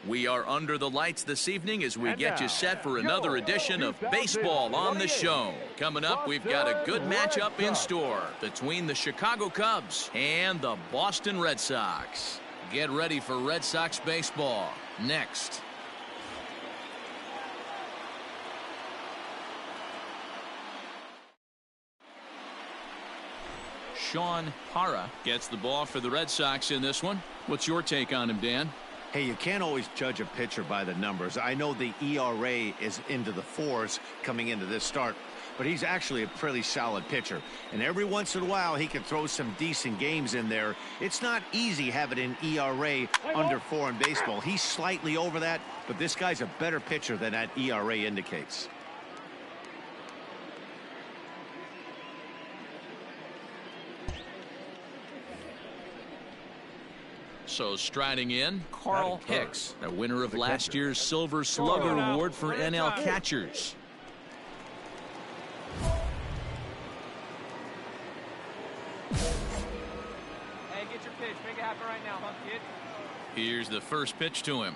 We are under the lights this evening as we get you set for another edition of Baseball on the Show. Coming up, we've got a good matchup in store between the Chicago Cubs and the Boston Red Sox. Get ready for Red Sox baseball next. Sean Hara gets the ball for the Red Sox in this one. What's your take on him, Dan? Hey, you can't always judge a pitcher by the numbers. I know the ERA is into the 4s coming into this start, but he's actually a pretty solid pitcher. And every once in a while, he can throw some decent games in there. It's not easy having an ERA under 4 in baseball. He's slightly over that, but this guy's a better pitcher than that ERA indicates. So striding in, Carl Hicks, the winner of last year's Silver Slugger Award for NL catchers. Hey, get your pitch. Make it happen right now, huh, kid? Here's the first pitch to him.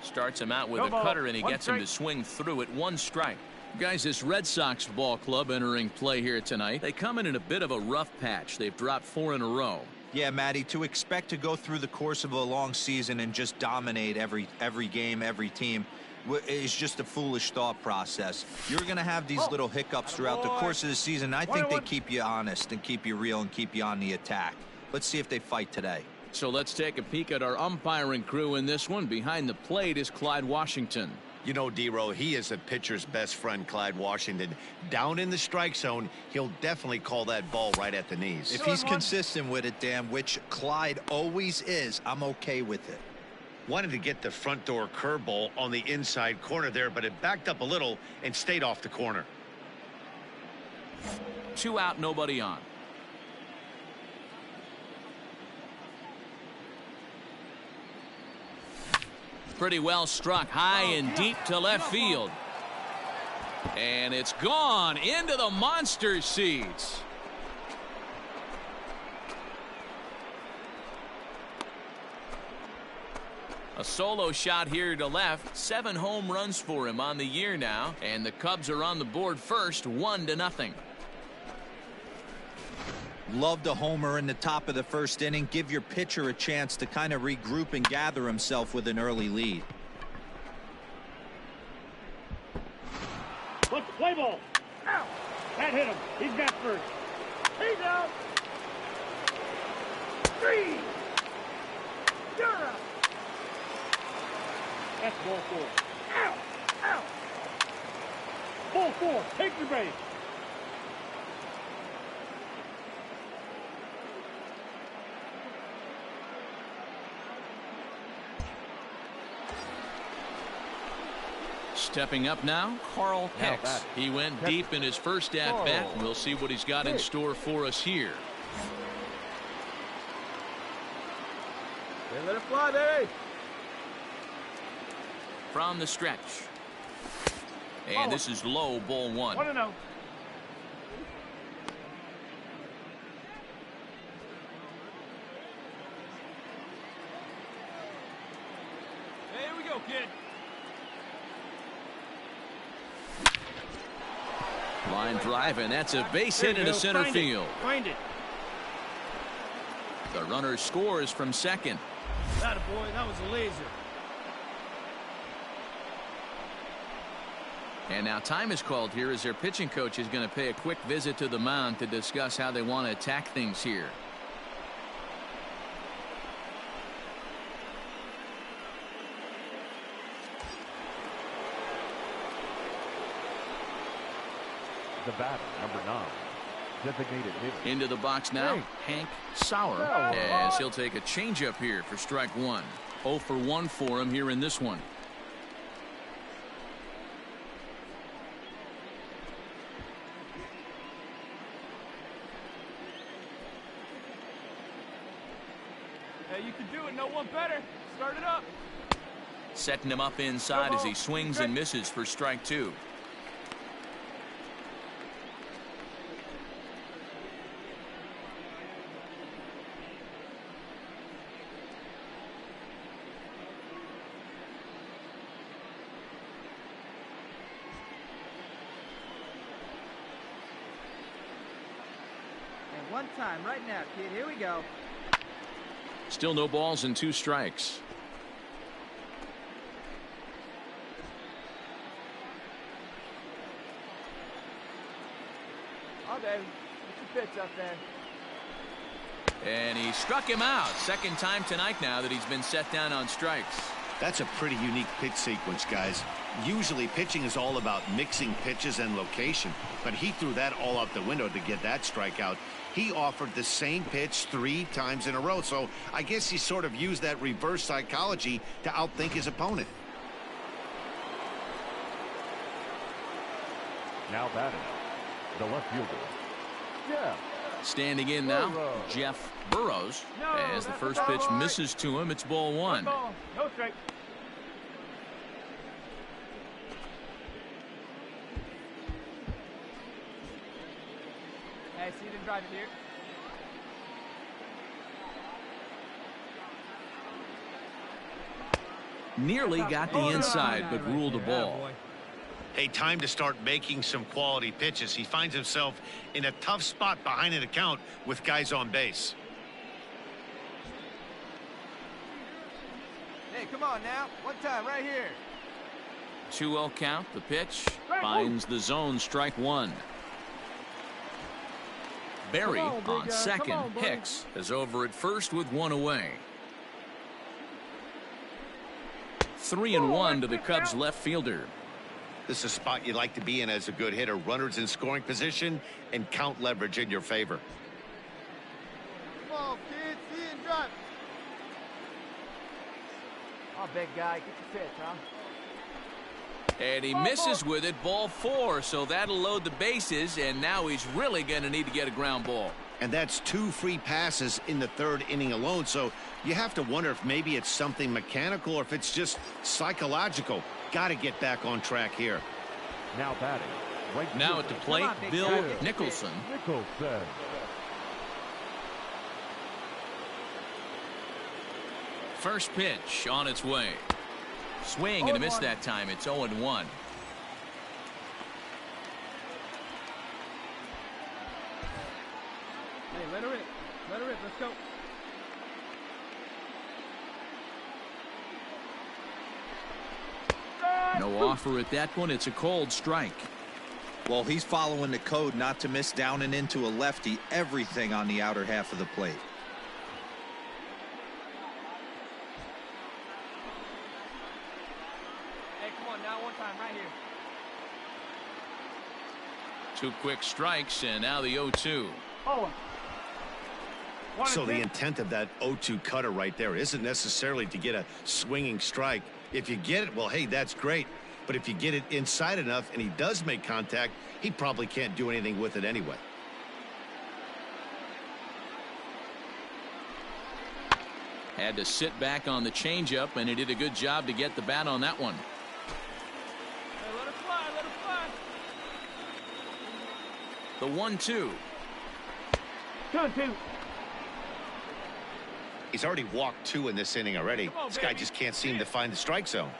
Starts him out with a cutter, and he gets him to swing through it. 1 strike. Guys, this Red Sox ball club entering play here tonight. They come in a bit of a rough patch. They've dropped 4 in a row. Yeah, Matty, to expect to go through the course of a long season and just dominate every game, every team is just a foolish thought process. You're going to have these little hiccups throughout the course of the season. I think they keep you honest and keep you real and keep you on the attack. Let's see if they fight today. So let's take a peek at our umpiring crew in this one. Behind the plate is Clyde Washington. You know, D-Row, he is a pitcher's best friend, Clyde Washington. Down in the strike zone, he'll definitely call that ball right at the knees. If he's consistent with it, Dan, which Clyde always is, I'm okay with it. Wanted to get the front door curveball on the inside corner there, but it backed up a little and stayed off the corner. 2 out, nobody on. Pretty well struck high and deep to left field. And it's gone into the monster seats. A solo shot here to left. 7 home runs for him on the year now. And the Cubs are on the board first, 1-0. Love the homer in the top of the first inning. Give your pitcher a chance to kind of regroup and gather himself with an early lead. Let's play ball. Out. That hit him. He's got first. He's out. 3. You're out. That's ball 4. Out. Out. Ball 4. Take your base. Stepping up now, Carl Hicks. He went deep in his first at-bat, and we'll see what he's got in store for us here. Hey, let it fly, baby. From the stretch. And this is low, ball 1. 1-0. Hey, here we go, kid. Line drive, and that's a base hit into center field. Find it. The runner scores from second. That boy, that was a laser. And now time is called here as their pitching coach is going to pay a quick visit to the mound to discuss how they want to attack things here. The batter, number 9, designated hitter. Into the box now, Hank Sauer, as he'll take a changeup here for strike 1. 0 for 1 for him here in this one. Hey, you can do it. No one better. Start it up. Setting him up inside as he swings and misses for strike 2. one time right now, kid. Here we go. Still no balls and 2 strikes. Okay, get your pitch up there. And he struck him out. Second time tonight now that he's been set down on strikes. That's a pretty unique pitch sequence, guys. Usually pitching is all about mixing pitches and location, but he threw that all out the window to get that strikeout. He offered the same pitch 3 times in a row, so I guess he sort of used that reverse psychology to outthink his opponent. Now batting, the left fielder. Yeah. Standing in now, Jeff Burrows. As the first pitch misses to him, it's ball 1. Ball. No strike. Hey, see, you didn't drive it here. Nearly got the inside, but ruled a ball. Hey, time to start making some quality pitches. He finds himself in a tough spot behind an account with guys on base. Hey, come on now. One time right here. 2-0 count. The pitch finds the zone. Strike 1. Barry on second. Hicks is over at first with 1 away. 3-1 to the Cubs left fielder. This is a spot you'd like to be in as a good hitter. Runners in scoring position and count leverage in your favor. Come on, kid. See and drive. Oh, big guy. Get your pitch, huh? And he misses with it. Ball 4. So that'll load the bases. And now he's really going to need to get a ground ball. And that's 2 free passes in the 3rd inning alone. So you have to wonder if maybe it's something mechanical or if it's just psychological. Got to get back on track here. Now batting. Right now at the plate, Bill Nicholson. Nicholson. First pitch on its way. Swing and a miss that time. It's 0-1. Hey, let her rip. Let her rip. Let's go. No offer at that one. It's a cold strike. Well, he's following the code not to miss down and into a lefty. Everything on the outer half of the plate. Hey, come on now. One time right here. 2 quick strikes, and now the 0-2. Oh. So the intent of that 0-2 cutter right there isn't necessarily to get a swinging strike. If you get it, well, hey, that's great. But if you get it inside enough and he does make contact, he probably can't do anything with it anyway. Had to sit back on the changeup, and he did a good job to get the bat on that one. Hey, let it fly. Let it fly. The 1-2. 2-2. He's already walked 2 in this inning already. Come on, this guy baby. just can't seem to find the strike zone.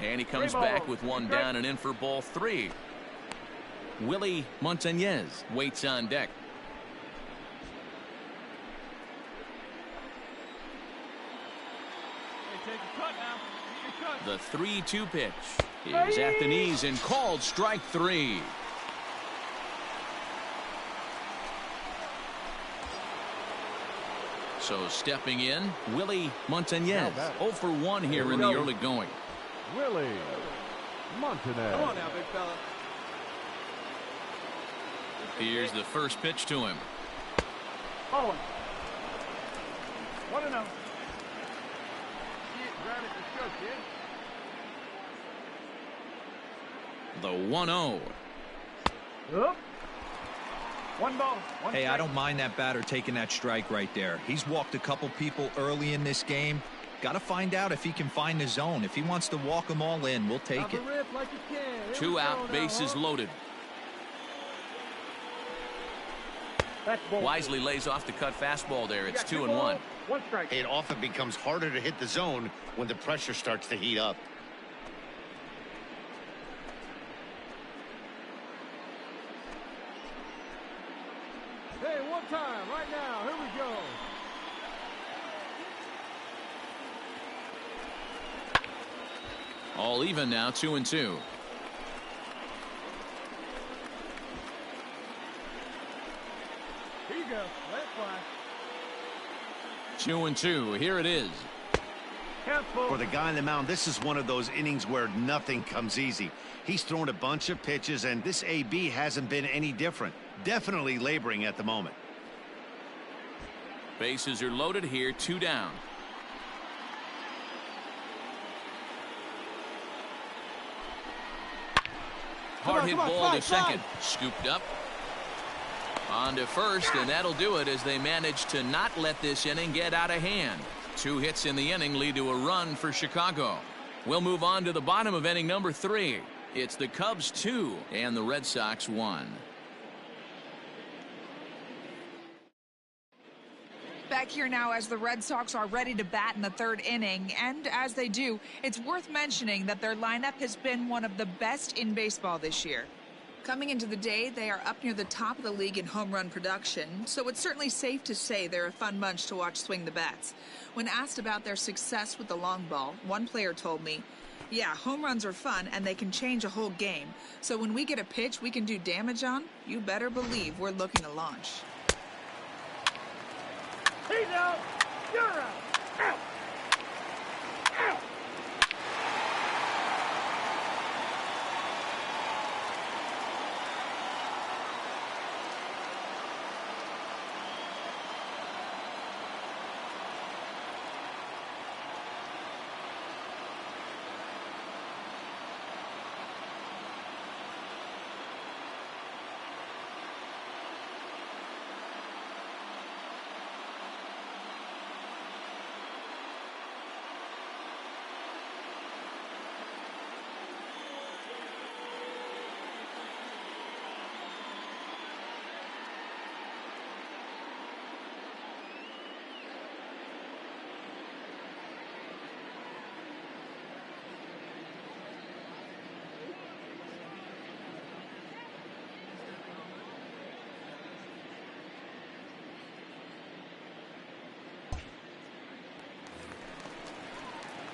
And he comes back with 1 down and in for ball 3. Willie Montañez waits on deck. Hey, take a cut now. Take a cut. The 3-2 pitch is at the knees and called strike 3. So stepping in, Willie Montañez. 0 for 1 here in the early going. Willie Montañez. Come on now, big fella. Here's the first pitch to him. Oh. 1-0. Grab it to show, kid. The 1-0. Up. 1 ball. 1 Hey, strike. I don't mind that batter taking that strike right there. He's walked a couple people early in this game. Got to find out if he can find the zone. If he wants to walk them all in, we'll take it. Rip like you can. Here 2 we out, go bases now, loaded. That's ball. Wisely lays off the cut fastball there. You It's got 2 2-1. balls, 1 strike. It often becomes harder to hit the zone when the pressure starts to heat up. All even now, 2-2. Here you go. Let it fly. 2-2. Here it is. For the guy on the mound, this is one of those innings where nothing comes easy. He's thrown a bunch of pitches, and this AB hasn't been any different. Definitely laboring at the moment. Bases are loaded here, 2 down. Hard hit ball to second. Scooped up. On to first, and that'll do it as they manage to not let this inning get out of hand. 2 hits in the inning lead to a run for Chicago. We'll move on to the bottom of inning number 3. It's the Cubs 2 and the Red Sox 1. Back here now as the Red Sox are ready to bat in the 3rd inning, and as they do, it's worth mentioning that their lineup has been one of the best in baseball this year. Coming into the day, they are up near the top of the league in home run production, so it's certainly safe to say they're a fun bunch to watch swing the bats. When asked about their success with the long ball, one player told me, "Yeah, home runs are fun and they can change a whole game. So when we get a pitch we can do damage on, you better believe we're looking to launch." He's out. You're out. Out. Out.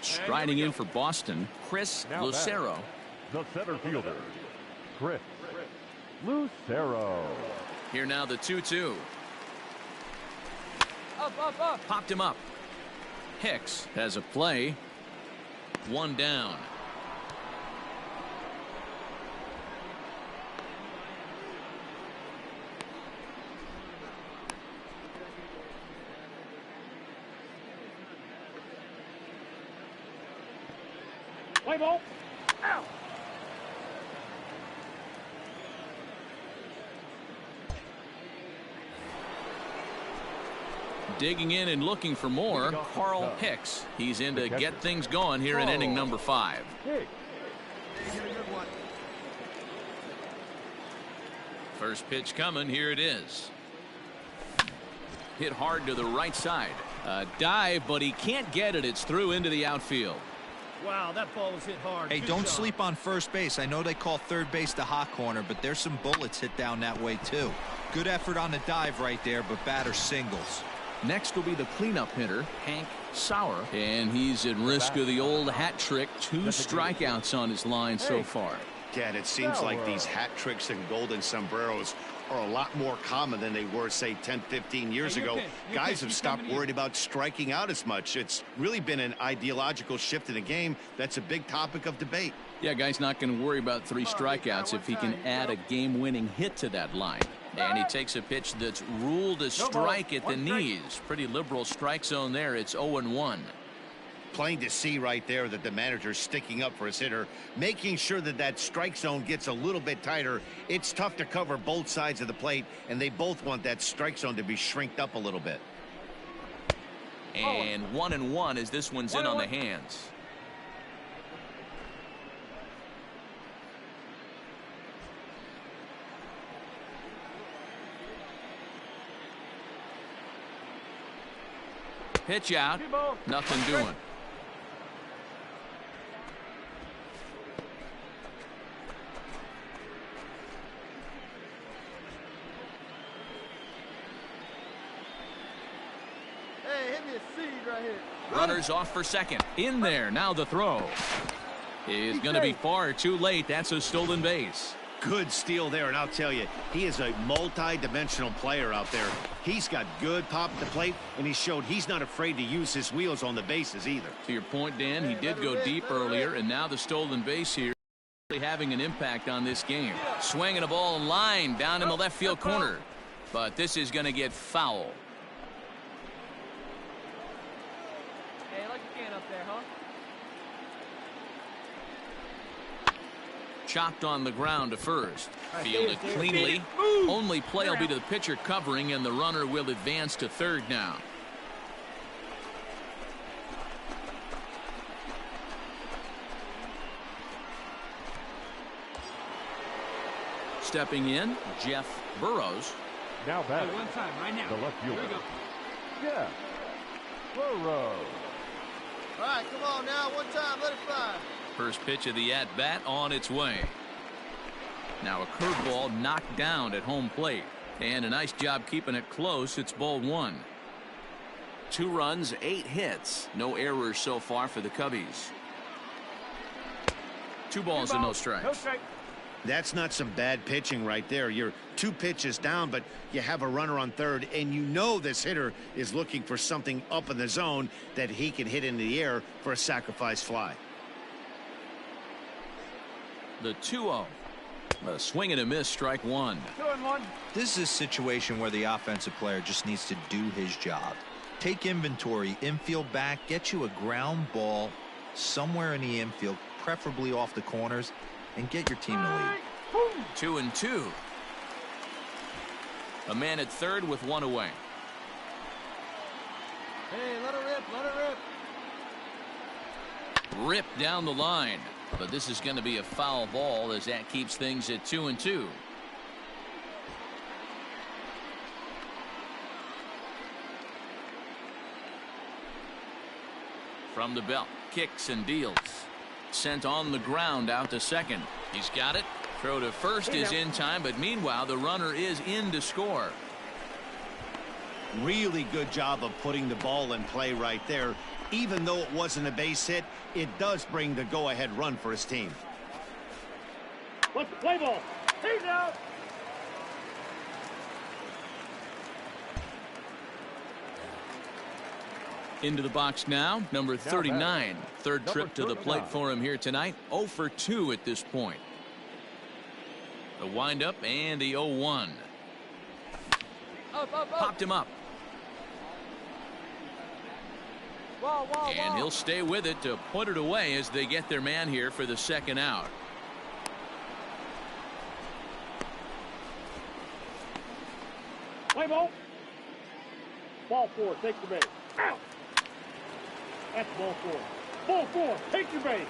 Striding in for Boston, Chris Lucero. The center fielder, Chris Lucero. Here now the 2-2. Up. Popped him up. Hicks has a play. 1 down. Play ball. Out. Digging in and looking for more, Carl Hicks. He's in to get things going here in inning number 5. First pitch coming. Here it is. Hit hard to the right side. A dive, but he can't get it. It's through into the outfield. Wow, that ball was hit hard. Hey, Good don't job. sleep on first base. I know they call third base the hot corner, but there's some bullets hit down that way too. Good effort on the dive right there, but batter singles. Next will be the cleanup hitter, Hank Sauer, and he's at risk of the old hat trick. 2 strikeouts on his line so far. Yeah, and it seems like these hat tricks and golden sombreros are a lot more common than they were, say, 10, 15 years ago. Guys have stopped worried about striking out as much. It's really been an ideological shift in the game. That's a big topic of debate. Yeah, guy's not going to worry about 3 strikeouts if he can add a game-winning hit to that line. And he takes a pitch that's ruled a strike at the knees. Pretty liberal strike zone there. It's 0-1. Plain to see right there that the manager's sticking up for his hitter, making sure that that strike zone gets a little bit tighter. It's tough to cover both sides of the plate, and they both want that strike zone to be shrinked up a little bit. And 1-1 as this one's in on the hands. Pitch out. Nothing doing. Hey, hit me a seed right here. Runners off for second. In there. Now the throw. is going to be far too late. That's a stolen base. Good steal there, and I'll tell you, he is a multi-dimensional player out there. He's got good pop at the plate, and he showed he's not afraid to use his wheels on the bases either. To your point, Dan, he did go deep earlier, and now the stolen base here having an impact on this game. Swinging a ball in line down in the left field corner, but this is going to get foul. Hey, like a can up there, huh? Chopped on the ground to first. Fielded cleanly. Only play will be to the pitcher covering, and the runner will advance to third now. Stepping in, Jeff Burrows. Now batting. Hey, one time, right now. The left Here fielder. we go. Yeah. Burrow. All right, come on now. One time, let it fly. First pitch of the at-bat on its way. Now a curveball knocked down at home plate. And a nice job keeping it close. It's ball one. 2 runs, 8 hits. No errors so far for the Cubbies. 2 balls and no strikes. No strike. That's not some bad pitching right there. You're 2 pitches down, but you have a runner on third, and you know this hitter is looking for something up in the zone that he can hit into the air for a sacrifice fly. The 2-0. A swing and a miss, strike one. 2-1. This is a situation where the offensive player just needs to do his job. Take inventory, infield back, get you a ground ball somewhere in the infield, preferably off the corners, and get your team to lead. 2-2. A man at third with 1 away. Hey, let her rip, let her rip. Ripped down the line. But this is going to be a foul ball as that keeps things at 2-2. From the belt, kicks and deals. Sent on the ground out to second. He's got it. Throw to first is in time, but meanwhile the runner is in to score. Really good job of putting the ball in play right there. Even though it wasn't a base hit, it does bring the go-ahead run for his team. Let's play ball. He's out. Into the box now, number 39. Third trip to the plate for him here tonight. 0 for 2 at this point. The windup and the 0-1. Up. Popped him up. And he'll stay with it to put it away as they get their man here for the second out. Play ball. Ball 4, take the base. Out. That's ball 4. Ball 4, take your base.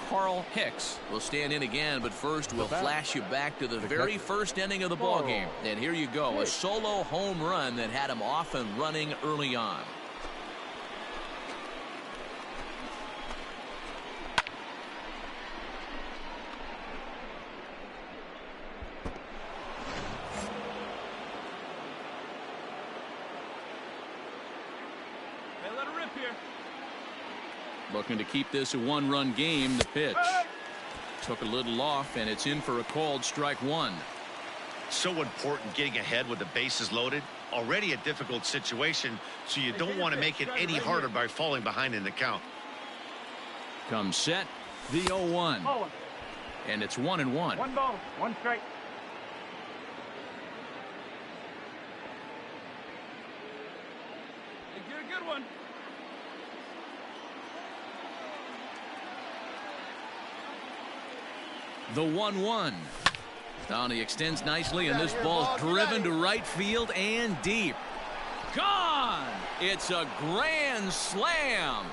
Carl Hicks will stand in again, but first we'll flash you back to the very first inning of the ball game. And here you go, a solo home run that had him off and running early on. Hey, let her rip here. Looking to keep this a 1-run game. The pitch took a little off, and it's in for a called strike one. So important getting ahead with the bases loaded. Already a difficult situation, so you don't want to make it any harder by falling behind in the count. Comes set, the 0-1. And it's 1-1. 1 ball, 1 strike. Hey, get a good one. The 1-1. Down he extends nicely, and this ball's driven to right field and deep. Gone! It's a grand slam.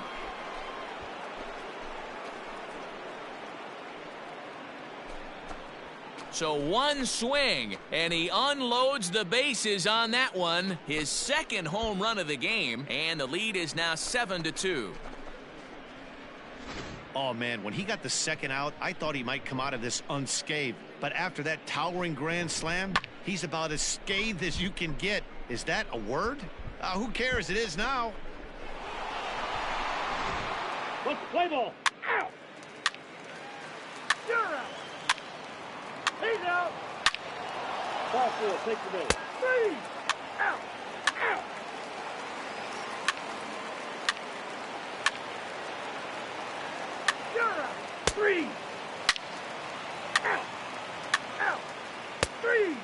So one swing, and he unloads the bases on that one. His second home run of the game, and the lead is now 7-2. Oh, man, when he got the second out, I thought he might come out of this unscathed. But after that towering grand slam, he's about as scathed as you can get. Is that a word? Who cares? It is now. Let's play ball. Out. You're out. He's out. Ball 4, take the base. 3. Out. Out. You're out. 3. Out. Out. 3.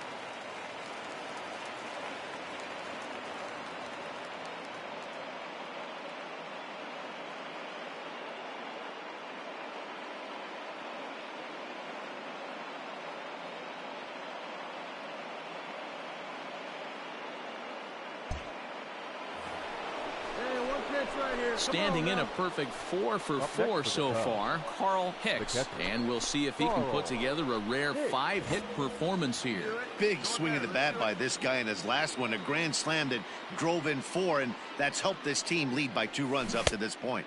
Standing in a perfect 4 for 4 so far, Carl Hicks. And we'll see if he can put together a rare 5-hit performance here. Big swing of the bat by this guy in his last one. A grand slam that drove in 4, and that's helped this team lead by 2 runs up to this point.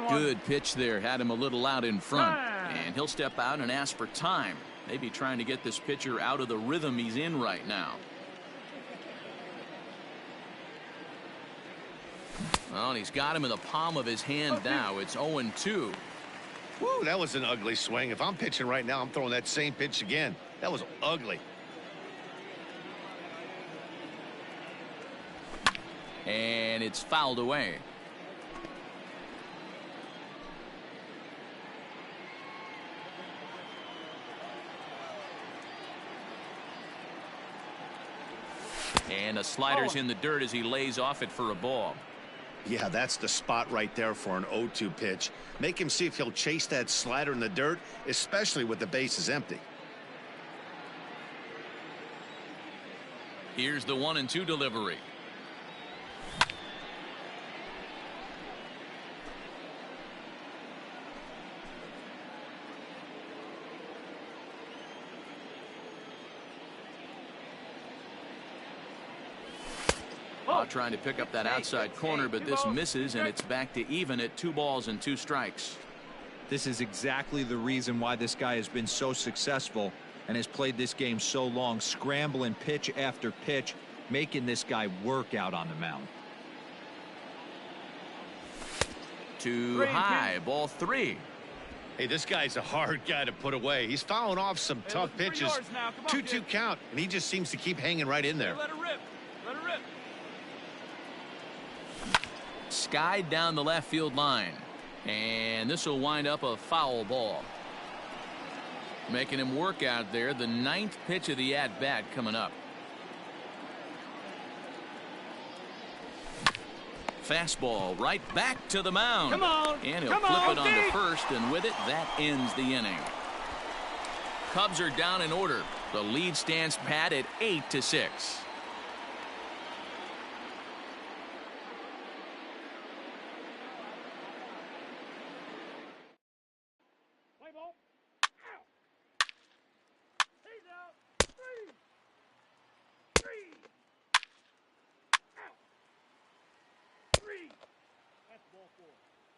Good pitch there. Had him a little out in front. And he'll step out and ask for time. Maybe trying to get this pitcher out of the rhythm he's in right now. Well, and he's got him in the palm of his hand now. It's 0-2. Woo, that was an ugly swing. If I'm pitching right now, I'm throwing that same pitch again. That was ugly. And it's fouled away. And a slider's in the dirt as he lays off it for a ball. Yeah, that's the spot right there for an 0-2 pitch. Make him see if he'll chase that slider in the dirt, especially with the bases empty. Here's the 1-2 delivery. Trying to pick up that outside corner, but this misses, and it's back to even at 2 balls and 2 strikes. This is exactly the reason why this guy has been so successful and has played this game so long, scrambling pitch after pitch, making this guy work out on the mound. Too high, ball 3. Hey, this guy's a hard guy to put away. He's fouling off some tough pitches. 2-2 count, and he just seems to keep hanging right in there. Let it rip. Let it rip. Skied down the left field line, and this will wind up a foul ball. Making him work out there. The 9th pitch of the at-bat coming up. Fastball right back to the mound. Come on. And he'll flip it on to first, and with it, that ends the inning. Cubs are down in order. The lead stands pat at 8-6.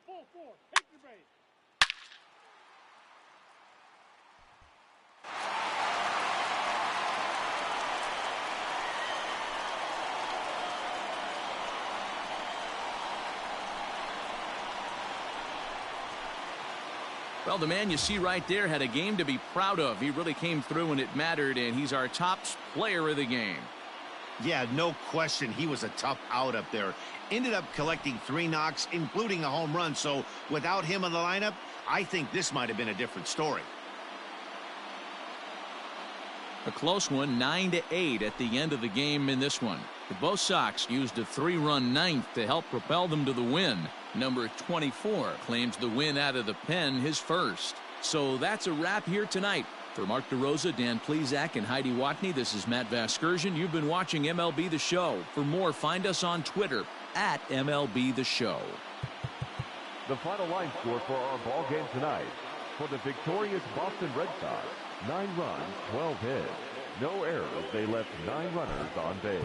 Ball 4, take your base. Well, the man you see right there had a game to be proud of. He really came through when it mattered, and he's our top player of the game. Yeah, no question. He was a tough out up there. Ended up collecting 3 knocks, including a home run. So without him in the lineup, I think this might have been a different story. A close one, 9-8 at the end of the game in this one. The Bo Sox used a 3-run ninth to help propel them to the win. Number 24 claims the win out of the pen, his first. So that's a wrap here tonight. For Mark DeRosa, Dan Plesac, and Heidi Watney, this is Matt Vasgersian. You've been watching MLB The Show. For more, find us on Twitter at MLB The Show. The final line score for our ball game tonight. For the victorious Boston Red Sox, 9 runs, 12 hits. No errors. They left 9 runners on base.